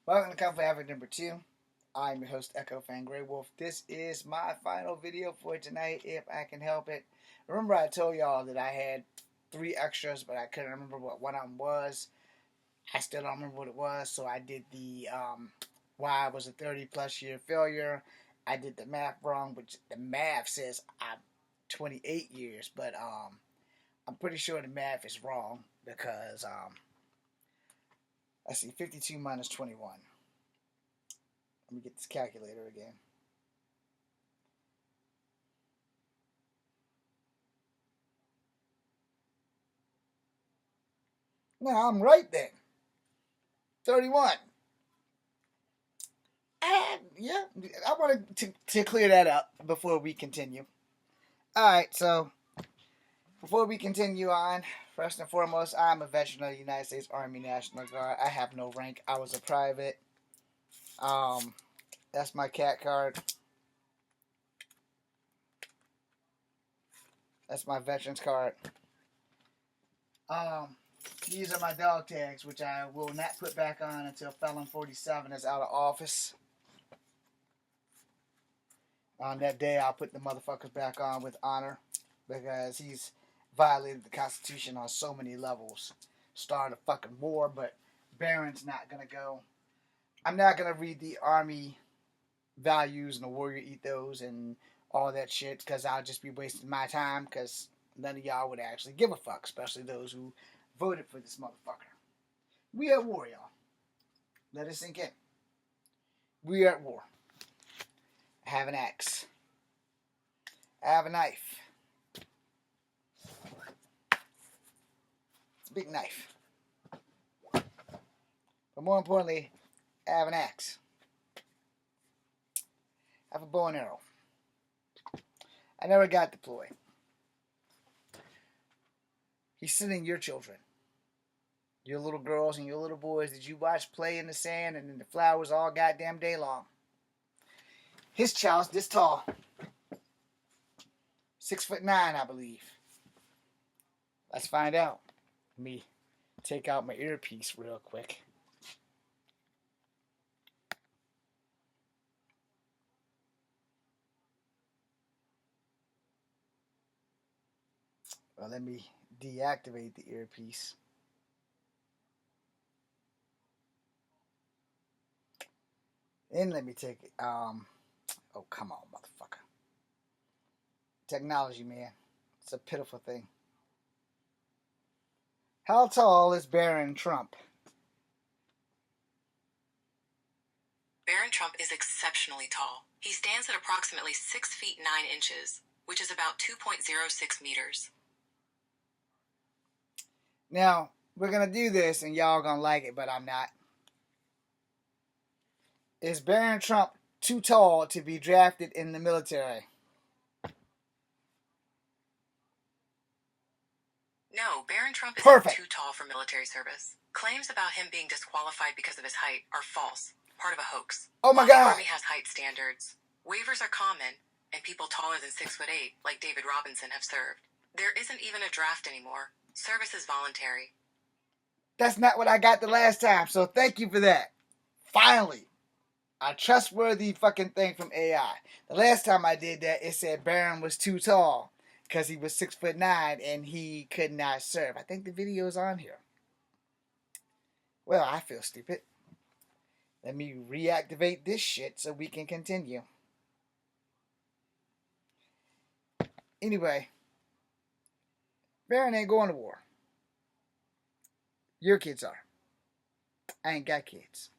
Welcome to Comfort Havoc number 2. I'm your host, Echo Fan Grey Wolf. This is my final video for tonight, if I can help it. Remember I told y'all that I had 3 extras, but I couldn't remember what one of them was. I still don't remember what it was, so I did the why I was a 30 plus year failure. I did the math wrong, which the math says I'm 28 years, but I'm pretty sure the math is wrong because let's see, 52 minus 21. Let me get this calculator again. No, I'm right then. 31. Yeah, I wanted to clear that up before we continue. Alright, so before we continue on, first and foremost, I'm a veteran of the United States Army National Guard. I have no rank. I was a private. That's my cat card. That's my veterans card. These are my dog tags, which I will not put back on until Felon 47 is out of office. On that day, I'll put the motherfuckers back on with honor because he's violated the Constitution on so many levels. Started a fucking war, but Barron's not gonna go. I'm not gonna read the Army values and the warrior ethos and all that shit because I'll just be wasting my time because none of y'all would actually give a fuck, especially those who voted for this motherfucker. We at war, y'all. Let it sink in. We are at war. I have an axe. I have a knife. It's a big knife. But more importantly, I have an axe. I have a bow and arrow. I never got deployed. He's sending your children, your little girls and your little boys that you watch play in the sand and in the flowers all goddamn day long. His child's this tall. 6'9", I believe. Let's find out. Let me take out my earpiece real quick. Well, let me deactivate the earpiece. And let me take it. Oh, come on, motherfucker. Technology, man. It's a pitiful thing. How tall is Barron Trump? Barron Trump is exceptionally tall. He stands at approximately 6 feet 9 inches, which is about 2.06 meters. Now, we're going to do this and y'all going to like it, but I'm not. Is Barron Trump too tall to be drafted in the military? No, Barron Trump isn't Perfect. too tall for military service. Claims about him being disqualified because of his height are false, part of a hoax. Oh my While the God. Army has height standards, waivers are common, and people taller than 6'8", like David Robinson, have served. There isn't even a draft anymore. Service is voluntary. That's not what I got the last time, so thank you for that. Finally, a trustworthy fucking thing from AI. The last time I did that, it said Barron was too tall because he was 6'9" and he could not serve. I think the video is on here. Well, I feel stupid. Let me reactivate this shit so we can continue. Anyway, Barron ain't going to war. Your kids are. I ain't got kids.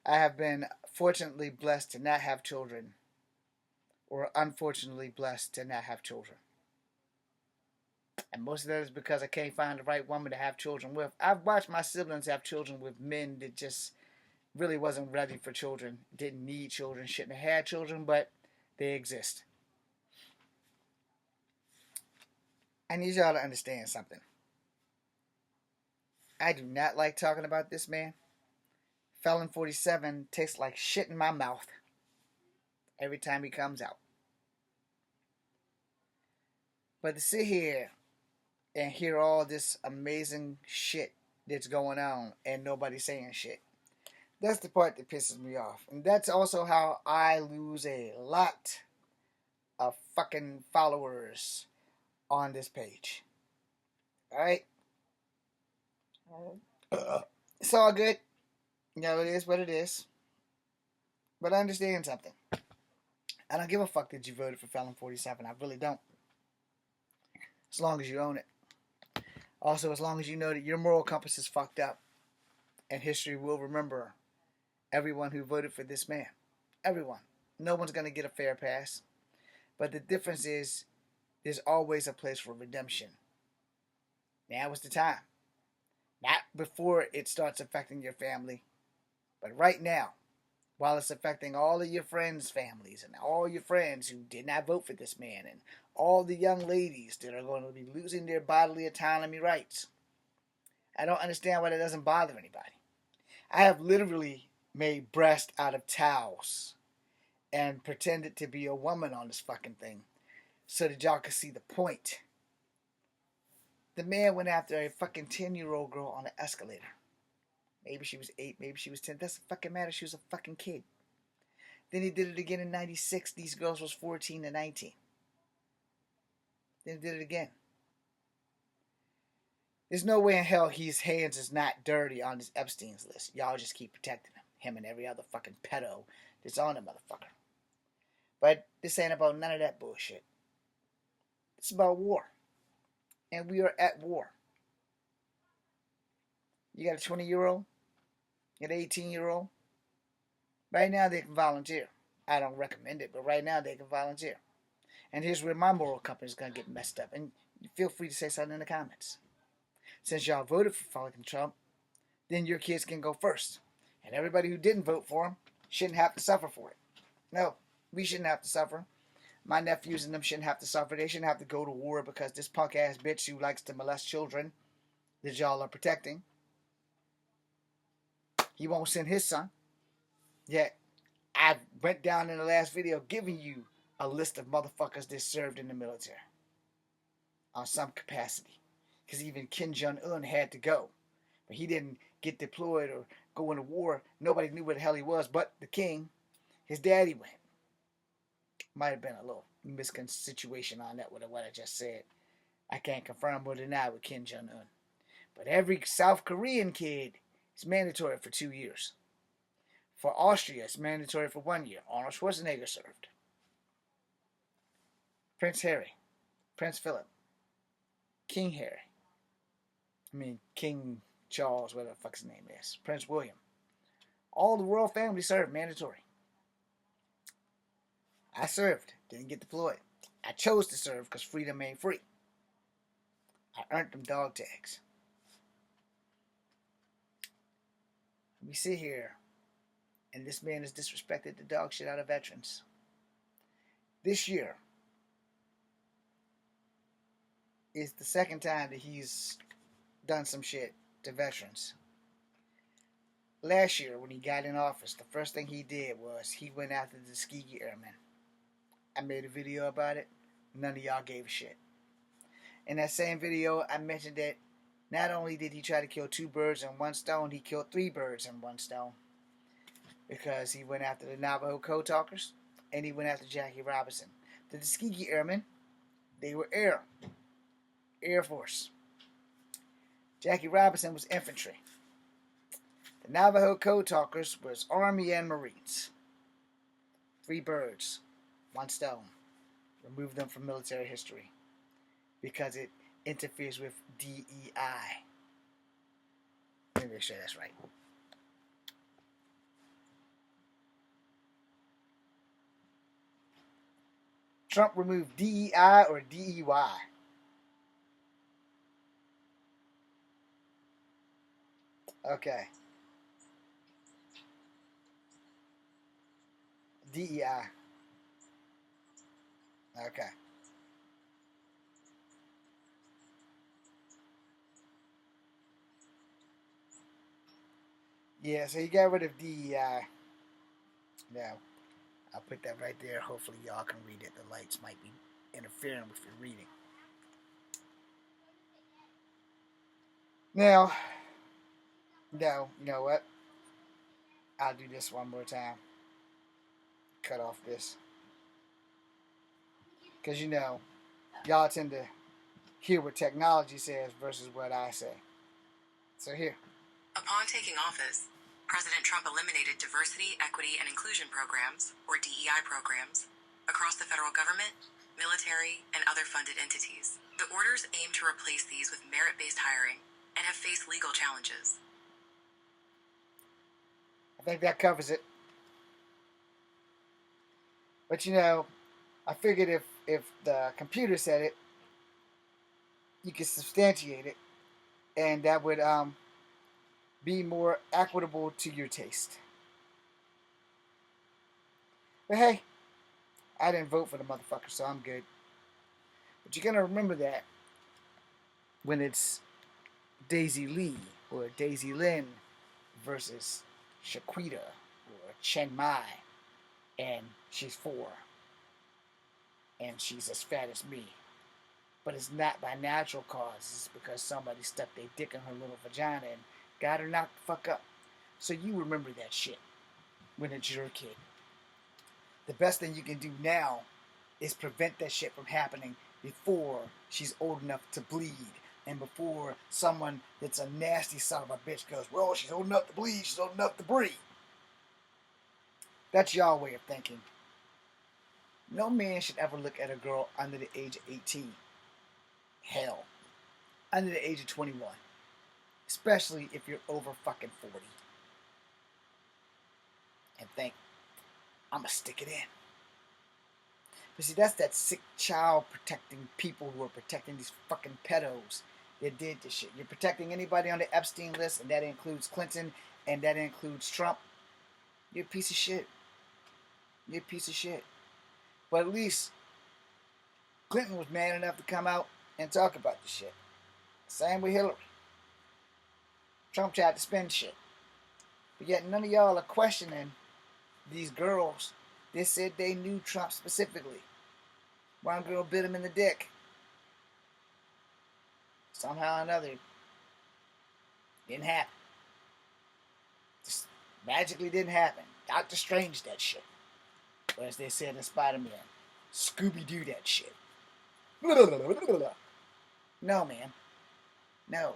I have been fortunately blessed to not have children, or unfortunately blessed to not have children. And most of that is because I can't find the right woman to have children with. I've watched my siblings have children with men that just really wasn't ready for children, didn't need children, shouldn't have had children, but they exist. I need y'all to understand something. I do not like talking about this man. Felon 47 tastes like shit in my mouth every time he comes out. But to sit here and hear all this amazing shit that's going on and nobody's saying shit. That's the part that pisses me off. And that's also how I lose a lot of fucking followers on this page. Alright? It's all good. You know, it is what it is. But I understand something. I don't give a fuck that you voted for Felon 47. I really don't. As long as you own it. Also, as long as you know that your moral compass is fucked up. And history will remember everyone who voted for this man. Everyone. No one's going to get a fair pass. But the difference is, there's always a place for redemption. Now is the time. Not before it starts affecting your family, but right now, while it's affecting all of your friends' families and all your friends who did not vote for this man and all the young ladies that are going to be losing their bodily autonomy rights. I don't understand why that doesn't bother anybody. I have literally made breast out of towels and pretended to be a woman on this fucking thing so that y'all could see the point. The man went after a fucking 10-year-old girl on an escalator. Maybe she was 8, maybe she was 10. Doesn't fucking matter. She was a fucking kid. Then he did it again in 96. These girls was 14 and 19. Then he did it again. There's no way in hell his hands is not dirty on this Epstein's list. Y'all just keep protecting him. Him and every other fucking pedo that's on the motherfucker. But this ain't about none of that bullshit. It's about war. And we are at war. You got a 20-year-old? You got an 18-year-old? Right now they can volunteer. I don't recommend it, but right now they can volunteer. And here's where my moral compass is going to get messed up. And feel free to say something in the comments. Since y'all voted for fucking Trump, then your kids can go first. And everybody who didn't vote for him shouldn't have to suffer for it. No, we shouldn't have to suffer. My nephews and them shouldn't have to suffer. They shouldn't have to go to war because this punk-ass bitch who likes to molest children that y'all are protecting, he won't send his son. Yet, I went down in the last video giving you a list of motherfuckers that served in the military. On some capacity. Because even Kim Jong-un had to go. But he didn't get deployed or go into war. Nobody knew where the hell he was but the king. His daddy went. Might have been a little situation on that with what I just said. I can't confirm or deny with Kim Jong-un. But every South Korean kid is mandatory for 2 years. For Austria, it's mandatory for 1 year. Arnold Schwarzenegger served. Prince Harry. Prince Philip. King Harry. King Charles, whatever the fuck his name is. Prince William. All the royal family served mandatory. I served. Didn't get deployed. I chose to serve because freedom ain't free. I earned them dog tags. We sit here and this man has disrespected the dog shit out of veterans. This year is the second time that he's done some shit to veterans. Last year when he got in office, the first thing he did was he went after the Tuskegee Airmen. I made a video about it. None of y'all gave a shit. In that same video, I mentioned that not only did he try to kill 2 birds in 1 stone, he killed 3 birds in 1 stone. Because he went after the Navajo Code Talkers, and he went after Jackie Robinson. The Tuskegee Airmen, they were Air Force. Jackie Robinson was infantry. The Navajo Code Talkers was Army and Marines. 3 birds, 1 stone. Remove them from military history because it interferes with DEI. Let me make sure that's right. Trump removed DEI or DEY? Okay. DEI. Okay. Yeah, so he got rid of DEI. Now, I'll put that right there. Hopefully y'all can read it. The lights might be interfering with your reading. Now, No, you know what? I'll do this one more time. Cut off this. Because y'all tend to hear what technology says versus what I say. So here. Upon taking office, President Trump eliminated diversity, equity, and inclusion programs, or DEI programs, across the federal government, military, and other funded entities. The orders aim to replace these with merit-based hiring and have faced legal challenges. I think that covers it. But I figured if the computer said it, you could substantiate it, and that would be more equitable to your taste. But hey, I didn't vote for the motherfucker, so I'm good. But you're gonna remember that when it's Daisy Lee or Daisy Lynn versus Shaquita or Chen Mai, and she's 4, and she's as fat as me. But it's not by natural causes. It's because somebody stuck their dick in her little vagina and got her knocked the fuck up. So you remember that shit when it's your kid. The best thing you can do now is prevent that shit from happening before she's old enough to bleed, and before someone that's a nasty son of a bitch goes, well, she's old enough to bleed, she's old enough to breathe. That's y'all way of thinking. No man should ever look at a girl under the age of 18. Hell, under the age of 21. Especially if you're over fucking 40. And think, I'm gonna stick it in. But see, that's that sick child protecting people who are protecting these fucking pedos that did this shit. You're protecting anybody on the Epstein list, and that includes Clinton, and that includes Trump. You're a piece of shit. You're a piece of shit. But at least Clinton was man enough to come out and talk about this shit. Same with Hillary. Trump tried to spin shit. But yet none of y'all are questioning these girls. They said they knew Trump specifically. One girl bit him in the dick. Somehow or another, didn't happen. Just magically didn't happen. Doctor Strange that shit. Or as they said in Spider-Man, Scooby-Doo that shit. No, man. No.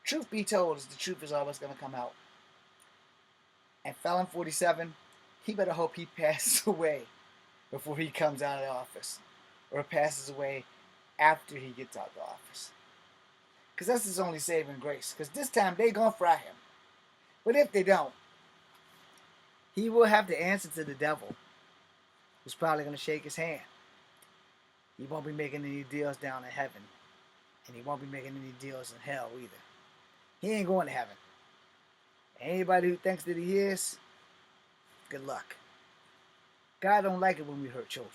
Truth be told, is the truth is always going to come out. And Felon 47, he better hope he passes away before he comes out of the office. Or passes away after he gets out of the office. Because that's his only saving grace. Because this time, they going to fry him. But if they don't, he will have to answer to the devil, who's probably going to shake his hand. He won't be making any deals down in heaven. And he won't be making any deals in hell either. He ain't going to heaven. Anybody who thinks that he is, good luck. God don't like it when we hurt children.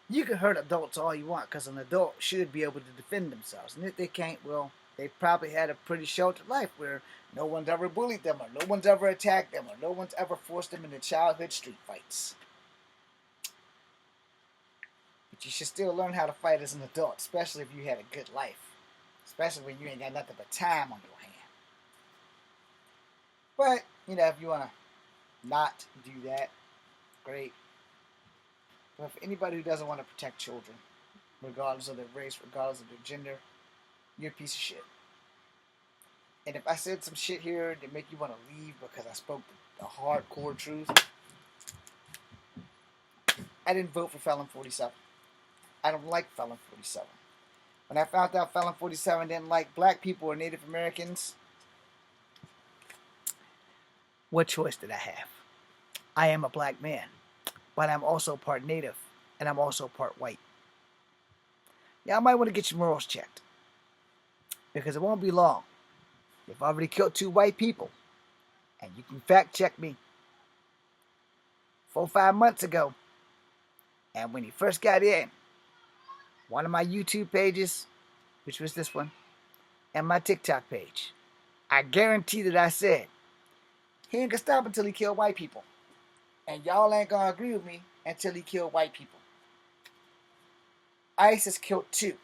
You can hurt adults all you want, because an adult should be able to defend themselves. And if they can't, well, they probably had a pretty sheltered life where no one's ever bullied them, or no one's ever attacked them, or no one's ever forced them into childhood street fights. But you should still learn how to fight as an adult, especially if you had a good life. Especially when you ain't got nothing but time on your hand. But, if you want to not do that, great. But if anybody who doesn't want to protect children, regardless of their race, regardless of their gender, you're a piece of shit. And if I said some shit here that make you want to leave because I spoke the hardcore truth, I didn't vote for Felon 47. I don't like Felon 47. When I found out Felon 47 didn't like black people or Native Americans, what choice did I have? I am a black man, but I'm also part Native, and I'm also part white. Y'all might want to get your morals checked, because it won't be long. You've already killed 2 white people, and you can fact check me. 4 or 5 months ago, and when he first got in, one of my YouTube pages, which was this one, and my TikTok page, I guarantee that I said, he ain't gonna stop until he killed white people. And y'all ain't gonna agree with me until he killed white people. ISIS killed 2.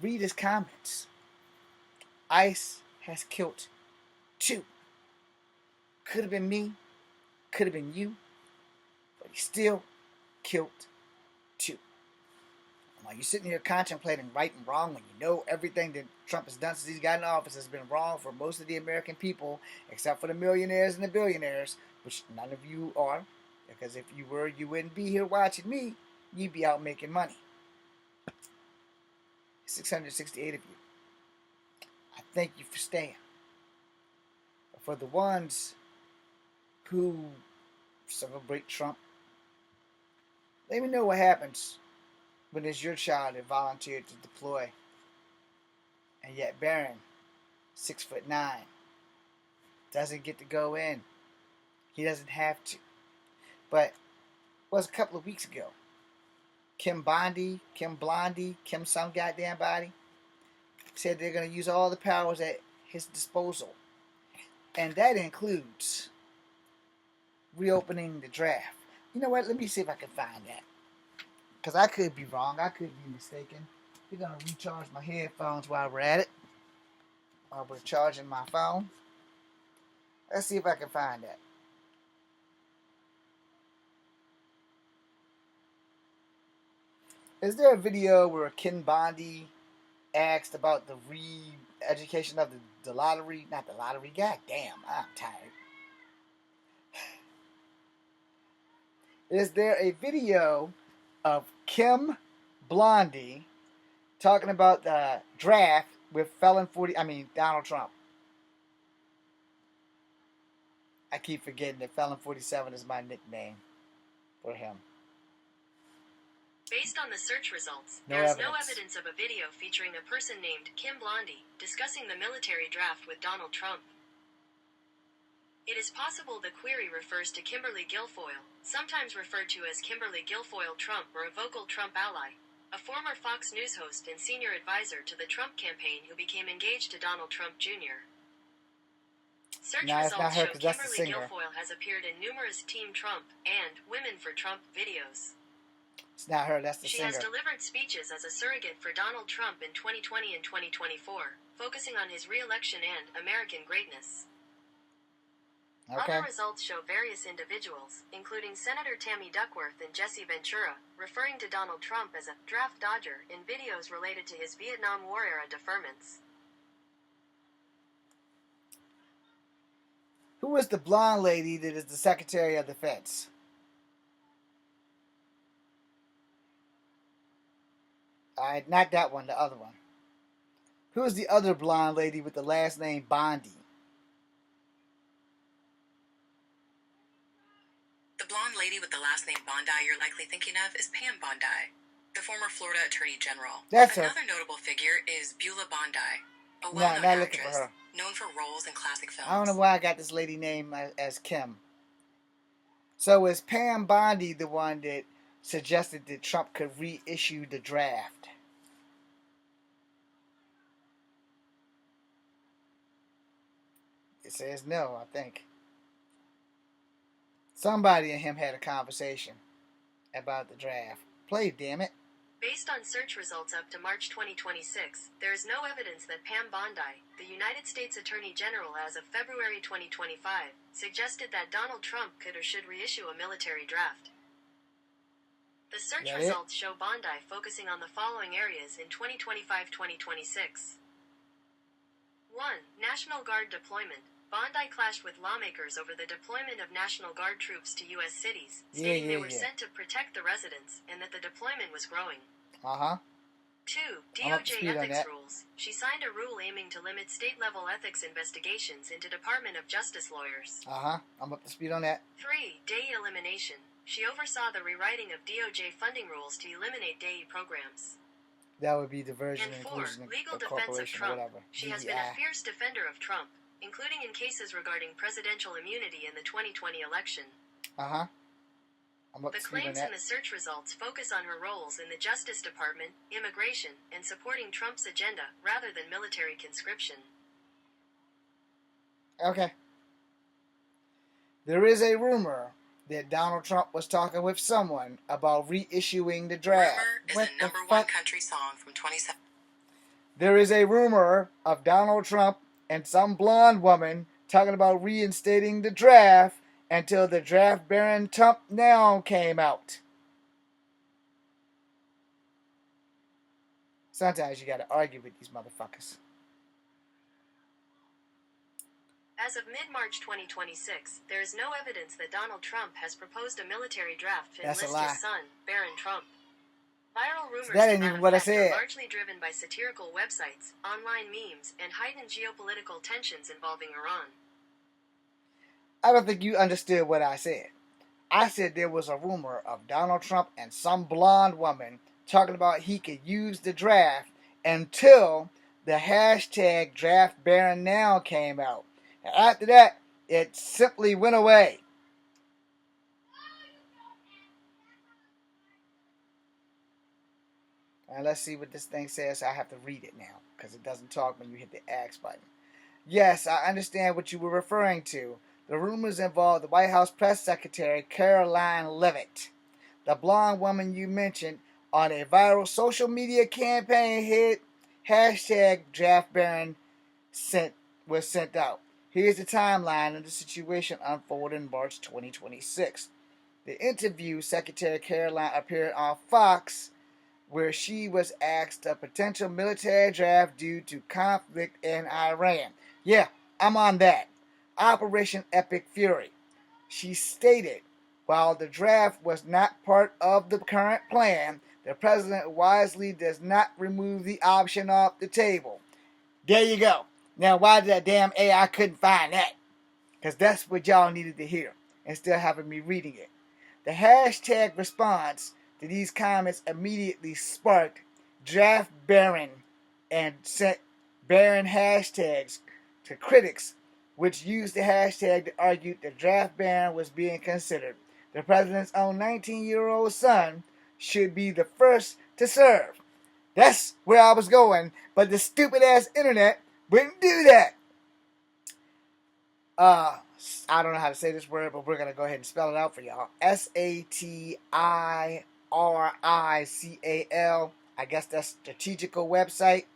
Read his comments. ICE has killed 2. Could have been me, could have been you, but he still killed 2. While you're sitting here contemplating right and wrong when you know everything that Trump has done since he's got in office has been wrong for most of the American people, except for the millionaires and the billionaires, which none of you are, because if you were, you wouldn't be here watching me. You'd be out making money. 668 of you. I thank you for staying. But for the ones who celebrate Trump, let me know what happens when it's your child that volunteered to deploy, and yet Barron, 6'9", doesn't get to go in. He doesn't have to. But it was a couple of weeks ago. Kim Blondie, Kim some goddamn body, said they're going to use all the powers at his disposal. And that includes reopening the draft. You know what? Let me see if I can find that. Because I could be wrong. I could be mistaken. We're going to recharge my headphones while we're at it. While we're charging my phone. Let's see if I can find that. Is there a video where Ken Bondi asked about the re-education of the lottery? Not the lottery. God damn, I'm tired. Is there a video of Kim Blondie talking about the draft with Donald Trump? I keep forgetting that Felon 47 is my nickname for him. Based on the search results, No there is evidence. no evidence of a video featuring a person named Kim Blondie discussing the military draft with Donald Trump. It is possible the query refers to Kimberly Guilfoyle, sometimes referred to as Kimberly Guilfoyle Trump or a vocal Trump ally, a former Fox News host and senior advisor to the Trump campaign who became engaged to Donald Trump Jr. Search No, it's not results her, show 'cause that's the Kimberly singer. Guilfoyle has appeared in numerous Team Trump and Women for Trump videos. It's not her, that's the She singer. has delivered speeches as a surrogate for Donald Trump in 2020 and 2024, focusing on his re-election and American greatness. Okay. Other results show various individuals, including Senator Tammy Duckworth and Jesse Ventura, referring to Donald Trump as a draft dodger in videos related to his Vietnam War era deferments. Who is the blonde lady that is the Secretary of Defense? Alright, not that one, the other one. Who is the other blonde lady with the last name Bondi? The blonde lady with the last name Bondi you're likely thinking of is Pam Bondi, the former Florida Attorney General. That's her. Another notable figure is Beulah Bondi, a No, well-known not looking for actress her. known for roles in classic films. I don't know why I got this lady name as Kim. So is Pam Bondi the one that suggested that Trump could reissue the draft? It says no, I think. Somebody and him had a conversation about the draft. Play, damn it. Based on search results up to March 2026, there is no evidence that Pam Bondi, the United States Attorney General as of February 2025, suggested that Donald Trump could or should reissue a military draft. The search results show Bondi focusing on the following areas in 2025-2026. 1. National Guard deployment. Bondi clashed with lawmakers over the deployment of National Guard troops to U.S. cities, stating they were sent to protect the residents and that the deployment was growing. 2. DOJ ethics rules. She signed a rule aiming to limit state-level ethics investigations into Department of Justice lawyers. I'm up to speed on that. 3. DAE elimination. She oversaw the rewriting of DOJ funding rules to eliminate DAE programs. That would be diversion And and 4. inclusion Legal of defense of corporation or Trump. whatever. She has been a fierce defender of Trump, including in cases regarding presidential immunity in the 2020 election. I'm up The to speed on claims in that. the search results focus on her roles in the Justice Department, immigration, and supporting Trump's agenda, rather than military conscription. Okay. There is a rumor that Donald Trump was talking with someone about reissuing the draft. Rumor is What the number the one fuck? country song from 2017. There is a rumor of Donald Trump and some blonde woman talking about reinstating the draft until the draft Baron Trump now came out. Sometimes you gotta argue with these motherfuckers. As of mid-March 2026, there is no evidence that Donald Trump has proposed a military draft to enlist his son, Baron Trump. Viral rumors that ain't even what I said. Are largely driven by satirical websites, online memes, and heightened geopolitical tensions involving Iran. I don't think you understood what I said. I said there was a rumor of Donald Trump and some blonde woman talking about he could use the draft until the hashtag Draft Baron Now came out. And after that, it simply went away. And let's see what this thing says. I have to read it now because it doesn't talk when you hit the X button. Yes, I understand what you were referring to. The rumors involve the White House press secretary Caroline Leavitt, the blonde woman you mentioned, on a viral social media campaign hit hashtag Draft Baron was sent out. Here's the timeline of the situation unfolded in March 2026. The interview, Secretary Caroline appeared on Fox, where she was asked a potential military draft due to conflict in Iran. Yeah, I'm on that. Operation Epic Fury. She stated, while the draft was not part of the current plan, the president wisely does not remove the option off the table. There you go. Now, why did that damn AI couldn't find that? Because that's what y'all needed to hear, instead of having me reading it. The hashtag response to these comments immediately sparked Draft Baron and sent Baron hashtags to critics, which used the hashtag to argue the draft ban was being considered. The president's own 19-year-old son should be the first to serve. That's where I was going, but the stupid-ass internet wouldn't do that. I don't know how to say this word, but we're going to go ahead and spell it out for y'all. Satirical. I guess that's strategical website.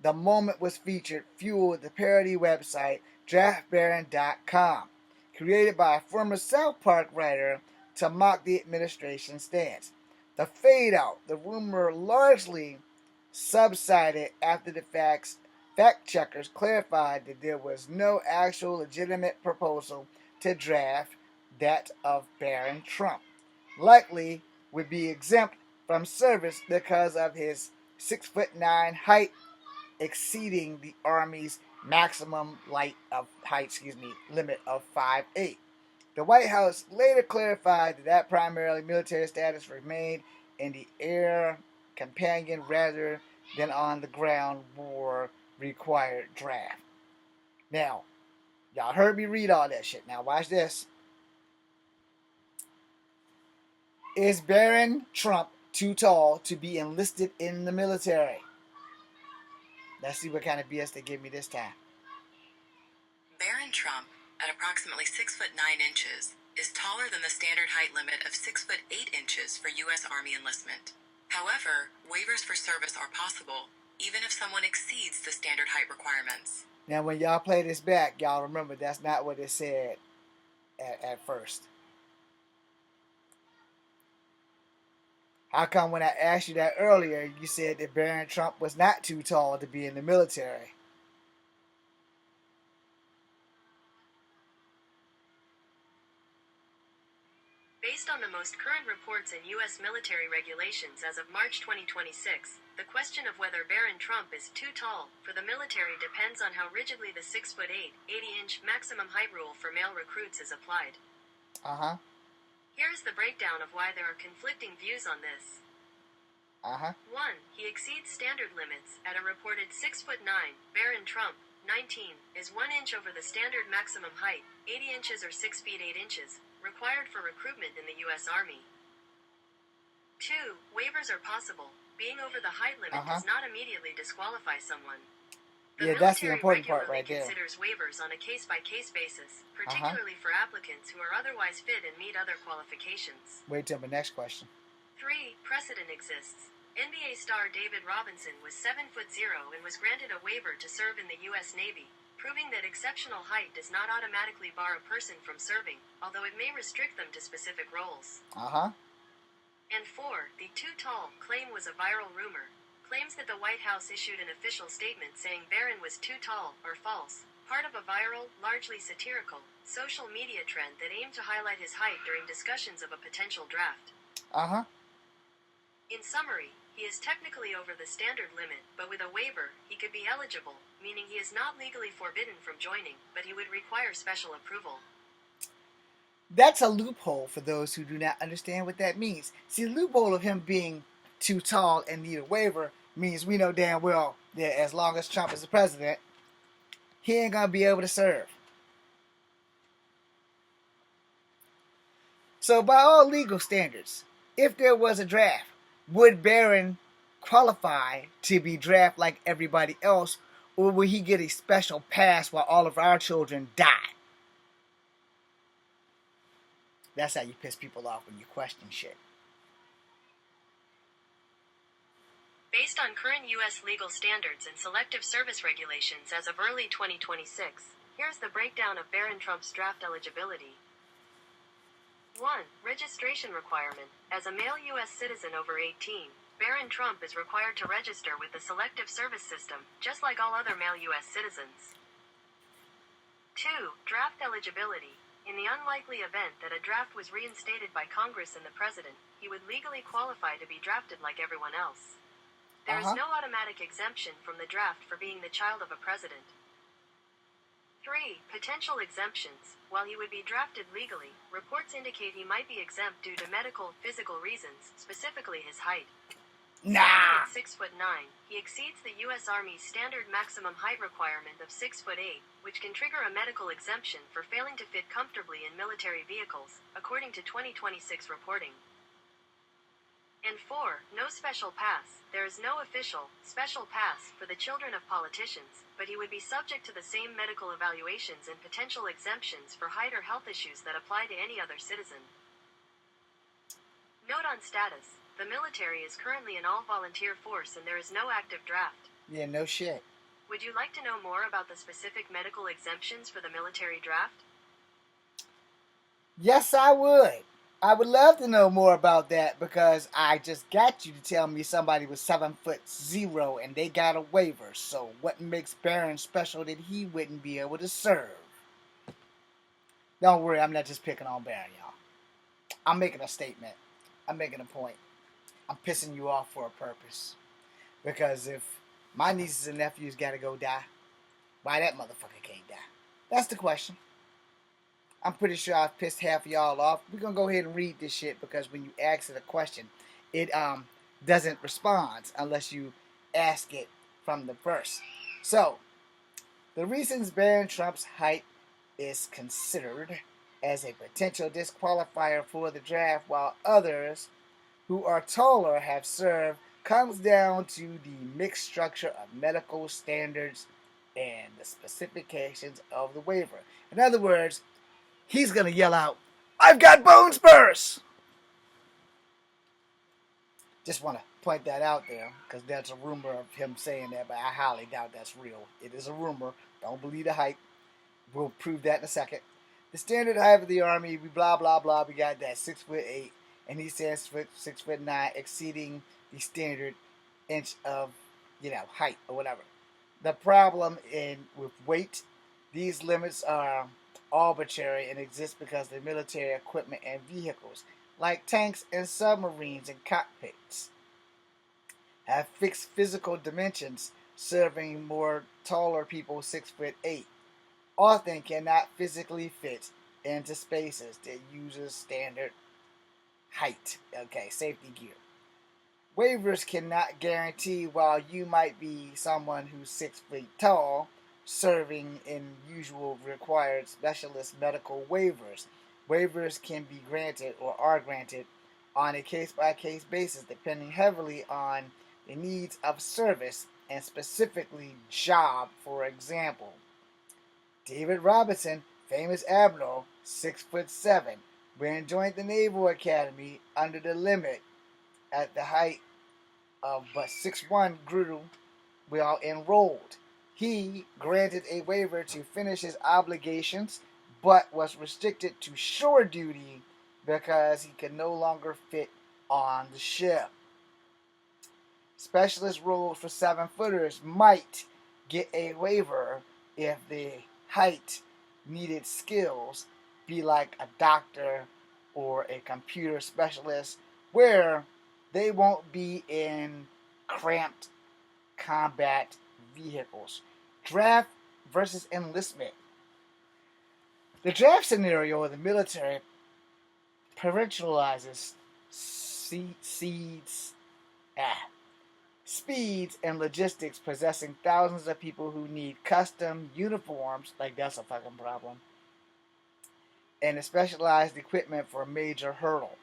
The moment was featured, fueled the parody website draftbaron.com, created by a former South Park writer to mock the administration's stance. The fade out, the rumor largely subsided after the fact checkers clarified that there was no actual legitimate proposal to draft that of Baron Trump. Likely would be exempt from service because of his 6'9" height, exceeding the Army's maximum limit of 5'8". The White House later clarified that primarily military status remained in the air companion rather than on the ground war required draft. Now, y'all heard me read all that shit. Now watch this. Is Baron Trump too tall to be enlisted in the military? Let's see what kind of BS they give me this time. Baron Trump, at approximately 6'9" is taller than the standard height limit of 6'8" for U.S. Army enlistment. However, waivers for service are possible, even if someone exceeds the standard height requirements. Now, when y'all play this back, y'all remember that's not what it said at first. How come when I asked you that earlier, you said that Baron Trump was not too tall to be in the military? Based on the most current reports in U.S. military regulations as of March 2026, the question of whether Baron Trump is too tall for the military depends on how rigidly the 6'8", 80-inch maximum height rule for male recruits is applied. Here is the breakdown of why there are conflicting views on this. 1. He exceeds standard limits at a reported 6'9". Baron Trump, 19, is 1 inch over the standard maximum height, 80 inches or 6 feet 8 inches, required for recruitment in the U.S. Army. 2. Waivers are possible. Being over the height limit does not immediately disqualify someone. The that's the military important part right regularly there. considers waivers on a case-by-case basis, particularly for applicants who are otherwise fit and meet other qualifications. Wait till the next question. 3. Precedent exists. NBA star David Robinson was 7'0" and was granted a waiver to serve in the U.S. Navy, proving that exceptional height does not automatically bar a person from serving, although it may restrict them to specific roles. And 4. The too tall claim was a viral rumor. Claims that the White House issued an official statement saying Barron was too tall are false, part of a viral, largely satirical, social media trend that aimed to highlight his height during discussions of a potential draft. In summary, he is technically over the standard limit, but with a waiver, he could be eligible, meaning he is not legally forbidden from joining, but he would require special approval. That's a loophole for those who do not understand what that means. See, the loophole of him being too tall and need a waiver means we know damn well that as long as Trump is the president, he ain't gonna be able to serve. So by all legal standards, if there was a draft, would Barron qualify to be drafted like everybody else, or will he get a special pass while all of our children die? That's how you piss people off when you question shit. Based on current U.S. legal standards and selective service regulations as of early 2026, here's the breakdown of Barron Trump's draft eligibility. 1. Registration requirement. As a male U.S. citizen over 18, Barron Trump is required to register with the Selective Service System, just like all other male U.S. citizens. 2. Draft eligibility. In the unlikely event that a draft was reinstated by Congress and the President, he would legally qualify to be drafted like everyone else. There is no automatic exemption from the draft for being the child of a president. 3. Potential exemptions. While he would be drafted legally, reports indicate he might be exempt due to medical, physical reasons, specifically his height. Nah! At 6'9", he exceeds the U.S. Army's standard maximum height requirement of 6'8", which can trigger a medical exemption for failing to fit comfortably in military vehicles, according to 2026 reporting. And 4. No special pass. There is no official, special pass for the children of politicians, but he would be subject to the same medical evaluations and potential exemptions for height or health issues that apply to any other citizen. Note on status. The military is currently an all-volunteer force and there is no active draft. Yeah, no shit. Would you like to know more about the specific medical exemptions for the military draft? Yes, I would. I would love to know more about that because I just got you to tell me somebody was 7'0" and they got a waiver. So what makes Barron special that he wouldn't be able to serve? Don't worry, I'm not just picking on Barron, y'all. I'm making a statement. I'm making a point. I'm pissing you off for a purpose. Because if my nieces and nephews gotta go die, why that motherfucker can't die? That's the question. I'm pretty sure I've pissed half of y'all off. We're going to go ahead and read this shit because when you ask it a question, it doesn't respond unless you ask it from the first. So, the reasons Barron Trump's height is considered as a potential disqualifier for the draft while others who are taller have served comes down to the mixed structure of medical standards and the specifications of the waiver. In other words, he's going to yell out, "I've got bone spurs!" Just want to point that out there because there's a rumor of him saying that, but I highly doubt that's real. It is a rumor. Don't believe the hype. We'll prove that in a second. The standard height of the Army, we blah, blah, blah. We got that 6'8", and he says 6'9", exceeding the standard inch of, height or whatever. The problem with weight, these limits are arbitrary and exist because the military equipment and vehicles, like tanks and submarines and cockpits, have fixed physical dimensions, serving more taller people 6'8", often cannot physically fit into spaces that uses standard height. Safety gear. Waivers cannot guarantee while you might be someone who's 6 feet tall, serving in usual required specialist medical waivers. Waivers can be granted or are granted on a case-by-case basis depending heavily on the needs of service and specifically job. For example, David Robinson, famous admiral, 6'7", when joined the Naval Academy under the limit at the height but 6-1 grew well enrolled. He granted a waiver to finish his obligations, but was restricted to shore duty because he could no longer fit on the ship. Specialist rules for 7-footers might get a waiver if the height needed skills be like a doctor or a computer specialist, where they won't be in cramped combat vehicles. Draft versus enlistment. The draft scenario of the military parentializes speeds and logistics, possessing thousands of people who need custom uniforms, like that's a fucking problem, and a specialized equipment for a major hurdle.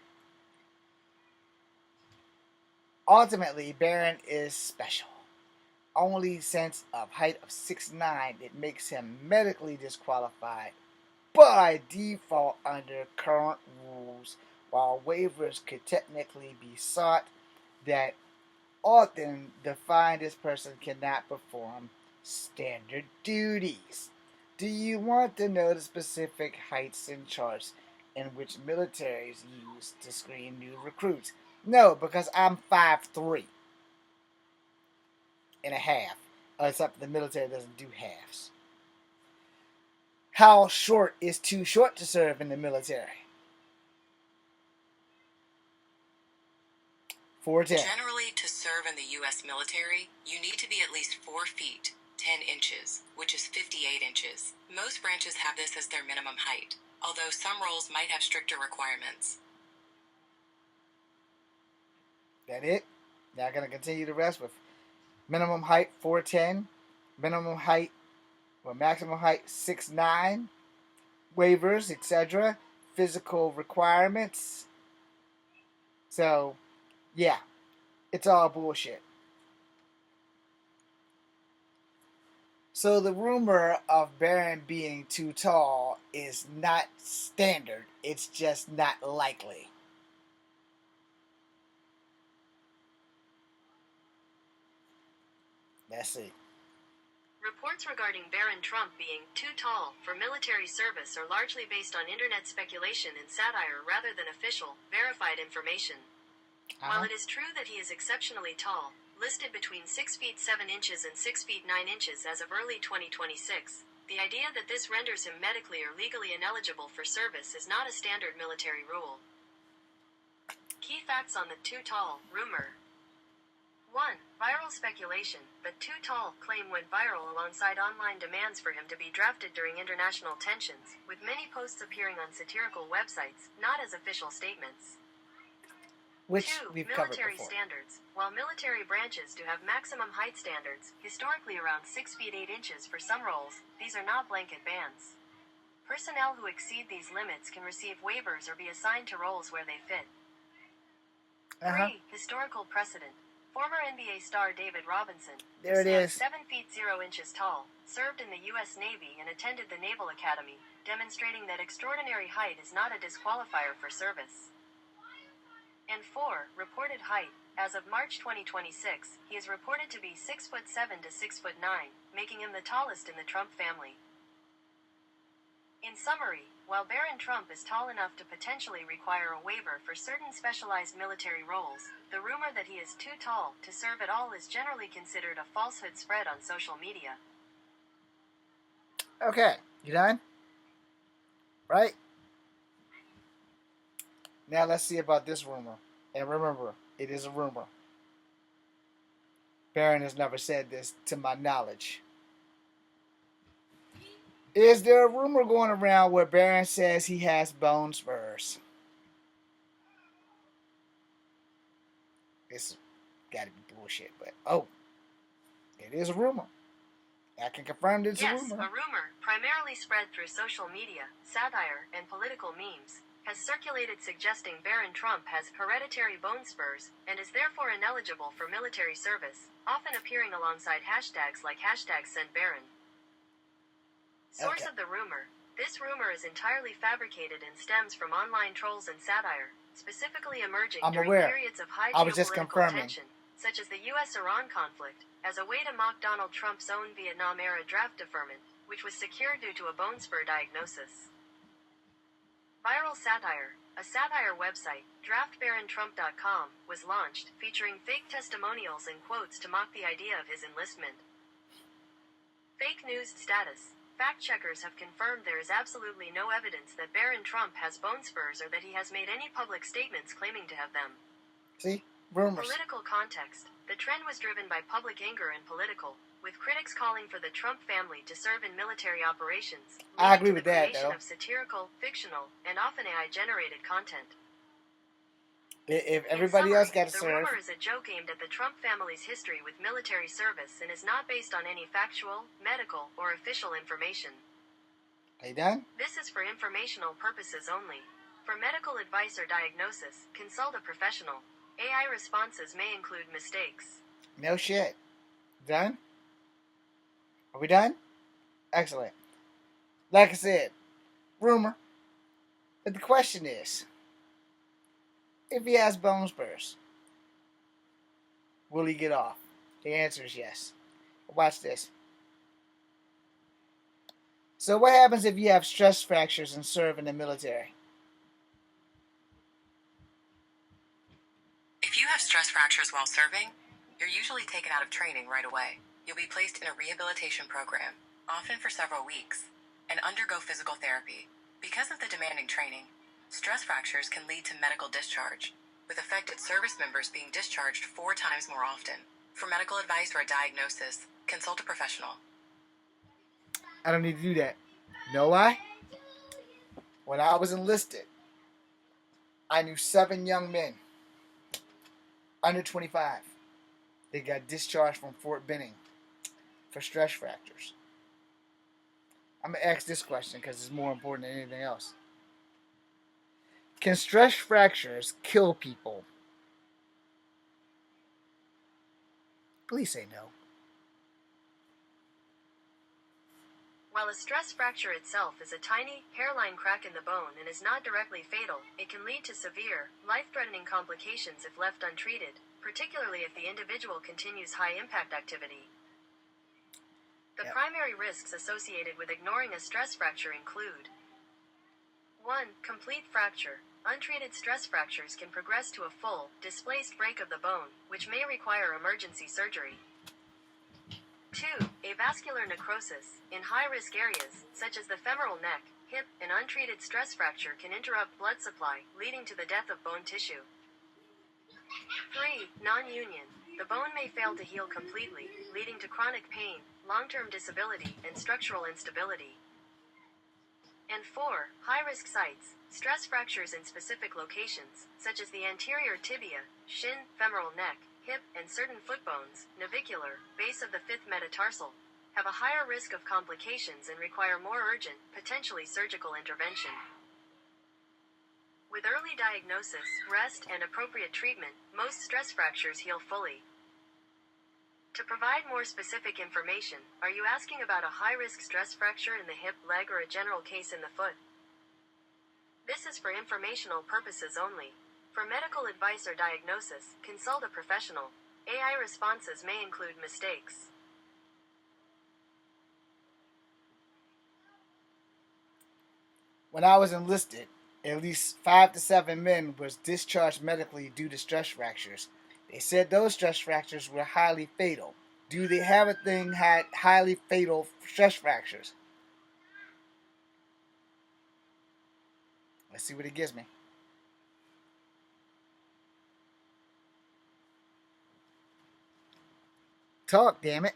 Ultimately, Baron is special. Only since of height of 6'9", it makes him medically disqualified by default under current rules, while waivers could technically be sought that often define this person cannot perform standard duties. Do you want to know the specific heights and charts in which militaries use to screen new recruits? No, because I'm 5'3" and a half. Except the military doesn't do halves. How short is too short to serve in the military? 4'10". Generally, to serve in the U.S. military, you need to be at least 4 feet, 10 inches, which is 58 inches. Most branches have this as their minimum height, although some roles might have stricter requirements. That it? Now I'm going to continue the rest with minimum height 4'10", minimum height or maximum height 6'9", waivers, etc., physical requirements. So, yeah, it's all bullshit. So the rumor of Baron being too tall is not standard. It's just not likely. Let's see. Reports regarding Baron Trump being too tall for military service are largely based on internet speculation and satire rather than official, verified information. While it is true that he is exceptionally tall, listed between 6 feet 7 inches and 6 feet 9 inches as of early 2026, the idea that this renders him medically or legally ineligible for service is not a standard military rule. Key facts on the too tall rumor. 1. Viral speculation. The too tall claim went viral alongside online demands for him to be drafted during international tensions, with many posts appearing on satirical websites, not as official statements. Which 2. we've covered Military before. standards. While military branches do have maximum height standards, historically around 6 feet 8 inches for some roles, these are not blanket bans. Personnel who exceed these limits can receive waivers or be assigned to roles where they fit. 3. Historical precedent. Former NBA star David Robinson, There it is. 7 feet 0 inches tall, served in the U.S. Navy and attended the Naval Academy, demonstrating that extraordinary height is not a disqualifier for service. And 4. Reported height. As of March 2026, he is reported to be 6'7" to 6'9", making him the tallest in the Trump family. In summary, while Baron Trump is tall enough to potentially require a waiver for certain specialized military roles, the rumor that he is too tall to serve at all is generally considered a falsehood spread on social media. Okay, you done? Right? Now let's see about this rumor. And remember, it is a rumor. Baron has never said this to my knowledge. Is there a rumor going around where Baron says he has bone spurs? It's gotta be bullshit, but it is a rumor. I can confirm it's a rumor. Yes, a rumor, primarily spread through social media, satire, and political memes, has circulated suggesting Baron Trump has hereditary bone spurs and is therefore ineligible for military service, often appearing alongside hashtags like #SendBaron. Source of the rumor. This rumor is entirely fabricated and stems from online trolls and satire, specifically emerging during periods of high I was just geopolitical confirming. tension. such as the U.S.-Iran conflict, as a way to mock Donald Trump's own Vietnam-era draft deferment, which was secured due to a bone spur diagnosis. Viral Satire, a satire website, draftbarontrump.com, was launched, featuring fake testimonials and quotes to mock the idea of his enlistment. Fake news status. Fact-checkers have confirmed there is absolutely no evidence that Baron Trump has bone spurs or that he has made any public statements claiming to have them. See? Rumors. Political context. The trend was driven by public anger and political, with critics calling for the Trump family to serve in military operations. I agree with that, creation though. of satirical, fictional, and often AI-generated content. If everybody else got to the serve. rumor is a joke aimed at the Trump family's history with military service and is not based on any factual, medical, or official information. Are you done? This is for informational purposes only. For medical advice or diagnosis, consult a professional. AI responses may include mistakes. No shit. Done? Are we done? Excellent. Like I said, rumor. But the question is, if he has bone spurs, will he get off? The answer is yes. Watch this. So what happens if you have stress fractures and serve in the military? If you have stress fractures while serving, you're usually taken out of training right away. You'll be placed in a rehabilitation program, often for several weeks, and undergo physical therapy. Because of the demanding training, stress fractures can lead to medical discharge, with affected service members being discharged 4 times more often. For medical advice or a diagnosis, consult a professional. I don't need to do that. You know why? When I was enlisted, I knew 7 young men under 25. They got discharged from Fort Benning for stress fractures. I'm going to ask this question because it's more important than anything else. Can stress fractures kill people? Please say no. While a stress fracture itself is a tiny, hairline crack in the bone and is not directly fatal, it can lead to severe, life-threatening complications if left untreated, particularly if the individual continues high-impact activity. The primary risks associated with ignoring a stress fracture include 1. Complete fracture. Untreated stress fractures can progress to a full, displaced break of the bone, which may require emergency surgery. 2. Avascular necrosis. In high-risk areas, such as the femoral neck, hip, an untreated stress fracture can interrupt blood supply, leading to the death of bone tissue. 3. Non-union. The bone may fail to heal completely, leading to chronic pain, long-term disability, and structural instability. And 4. High-risk sites. Stress fractures in specific locations, such as the anterior tibia, shin, femoral neck, hip, and certain foot bones, navicular, base of the 5th metatarsal, have a higher risk of complications and require more urgent, potentially surgical intervention. With early diagnosis, rest, and appropriate treatment, most stress fractures heal fully. To provide more specific information, are you asking about a high-risk stress fracture in the hip, leg, or a general case in the foot? This is for informational purposes only. For medical advice or diagnosis, consult a professional. AI responses may include mistakes. When I was enlisted, at least 5 to 7 men was discharged medically due to stress fractures. They said those stress fractures were highly fatal. Do they have a thing had highly fatal stress fractures? Let's see what it gives me. Talk, damn it.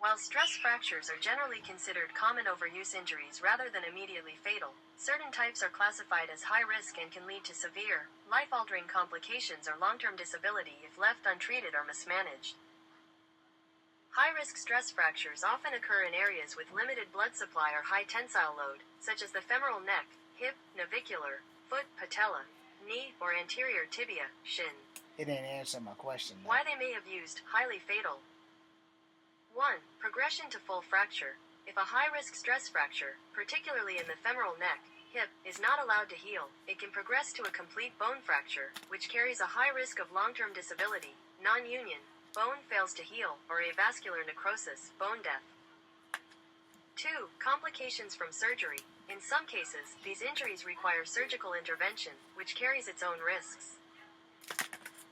While stress fractures are generally considered common overuse injuries rather than immediately fatal, certain types are classified as high risk and can lead to severe, life-altering complications or long-term disability if left untreated or mismanaged. High-risk stress fractures often occur in areas with limited blood supply or high tensile load, such as the femoral neck, hip, navicular, foot, patella, knee, or anterior tibia, shin. It didn't answer my question, though. Why they may have used highly fatal. 1. Progression to full fracture. If a high-risk stress fracture, particularly in the femoral neck, hip, is not allowed to heal, it can progress to a complete bone fracture, which carries a high risk of long-term disability, non-union, bone fails to heal, or avascular necrosis, bone death. 2. Complications from surgery. In some cases, these injuries require surgical intervention, which carries its own risks.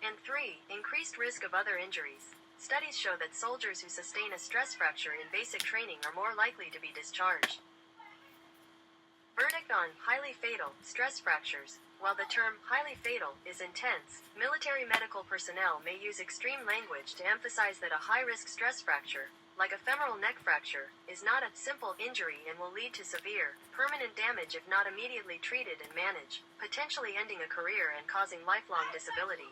And 3. Increased risk of other injuries. Studies show that soldiers who sustain a stress fracture in basic training are more likely to be discharged. Verdict on highly fatal stress fractures. While the term highly fatal is intense, military medical personnel may use extreme language to emphasize that a high-risk stress fracture, like a femoral neck fracture, is not a simple injury and will lead to severe, permanent damage if not immediately treated and managed, potentially ending a career and causing lifelong disability.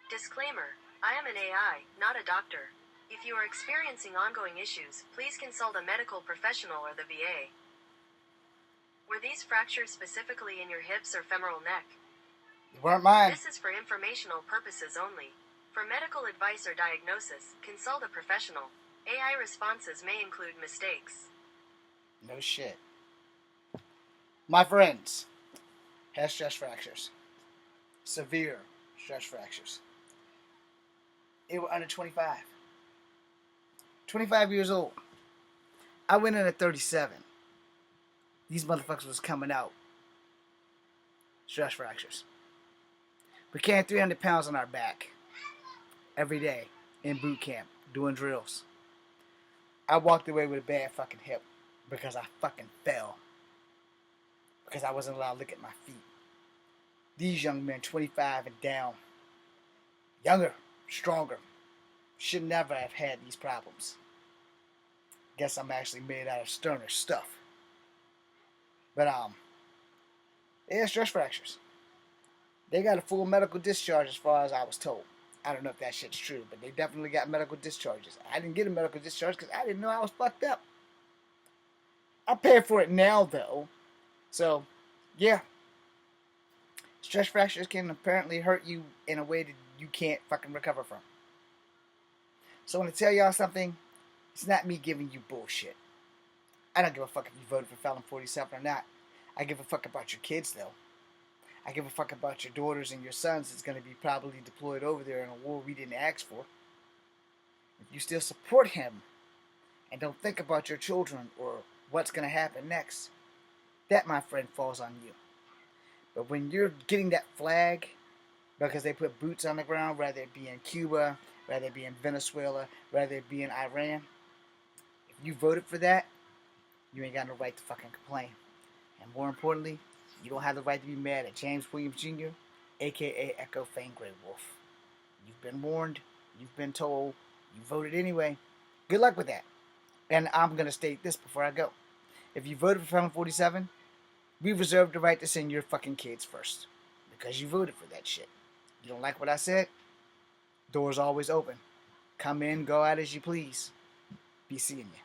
Disclaimer: I am an AI, not a doctor. If you are experiencing ongoing issues, please consult a medical professional or the VA. Were these fractures specifically in your hips or femoral neck? They weren't mine. This is for informational purposes only. For medical advice or diagnosis, consult a professional. AI responses may include mistakes. No shit. My friends had stress fractures. Severe stress fractures. They were under 25. 25 years old. I went in at 37. These motherfuckers was coming out. Stress fractures. We carrying 300 pounds on our back. Every day. In boot camp. Doing drills. I walked away with a bad fucking hip. Because I fucking fell. Because I wasn't allowed to look at my feet. These young men, 25 and down. Younger. Stronger. Should never have had these problems. Guess I'm actually made out of sterner stuff. But they had stress fractures. They got a full medical discharge as far as I was told. I don't know if that shit's true, but they definitely got medical discharges. I didn't get a medical discharge because I didn't know I was fucked up. I paid for it now though. So, yeah. Stress fractures can apparently hurt you in a way that you can't fucking recover from. So I want to tell y'all something. It's not me giving you bullshit. I don't give a fuck if you voted for Felon 47 or not. I give a fuck about your kids, though. I give a fuck about your daughters and your sons that's going to be probably deployed over there in a war we didn't ask for. If you still support him and don't think about your children or what's going to happen next, that, my friend, falls on you. But when you're getting that flag because they put boots on the ground, whether it be in Cuba, whether it be in Venezuela, whether it be in Iran, if you voted for that, you ain't got no right to fucking complain. And more importantly, you don't have the right to be mad at James Williams Jr., a.k.a. Echo Fane Grey Wolf. You've been warned. You've been told. You voted anyway. Good luck with that. And I'm going to state this before I go. If you voted for Felon 47, we reserve the right to send your fucking kids first. Because you voted for that shit. You don't like what I said? Doors always open. Come in, go out as you please. Be seeing you.